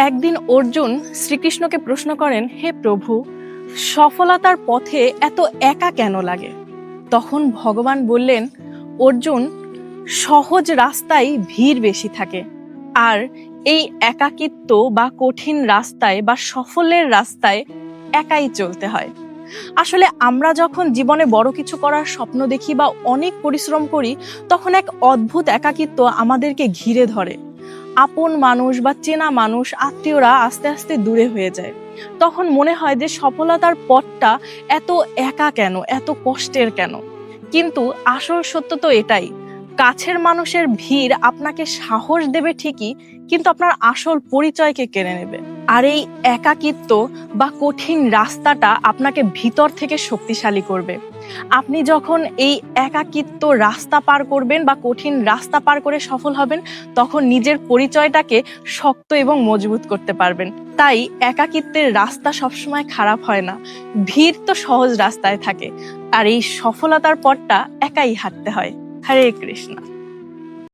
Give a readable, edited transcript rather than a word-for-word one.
একদিন অর্জুন শ্রীকৃষ্ণকে প্রশ্ন করেন, হে প্রভু, সফলতার পথে এত একা কেন লাগে? তখন ভগবান বললেন, অর্জুন, সহজ রাস্তায় ভিড় বেশি থাকে, আর এই একাকিত্ব বা কঠিন রাস্তায় বা সফলের রাস্তায় একাই চলতে হয়। আসলে আমরা যখন জীবনে বড় কিছু করার স্বপ্ন দেখি বা অনেক পরিশ্রম করি, তখন এক অদ্ভুত একাকিত্ব আমাদেরকে ঘিরে ধরে। আপন মানুষ বা চেনা মানুষ, আত্মীয়রা আস্তে আস্তে দূরে হয়ে যায়। তখন মনে হয় যে সফলতার পথটা এত একা কেন, এত কষ্টের কেন? কিন্তু আসল সত্য তো এটাই, কাছের মানুষের ভিড় আপনাকে সাহস দেবে ঠিকই, কিন্তু আপনার আসল পরিচয়কে কেড়ে নেবে। আর এই একাকিত্ব বা কঠিন রাস্তাটা আপনাকে ভিতর থেকে শক্তিশালী করবে। আপনি যখন এই একাকিত্ব রাস্তা পার করবেন বা কঠিন রাস্তা পার করে সফল হবেন, তখন নিজের পরিচয়টাকে শক্ত এবং মজবুত করতে পারবেন। তাই একাকিত্বের রাস্তা সবসময় খারাপ হয় না, ভিড় তো সহজ রাস্তায় থাকে। আর এই সফলতার পথটা একাই হাঁটতে হয়। হরে কৃষ্ণ।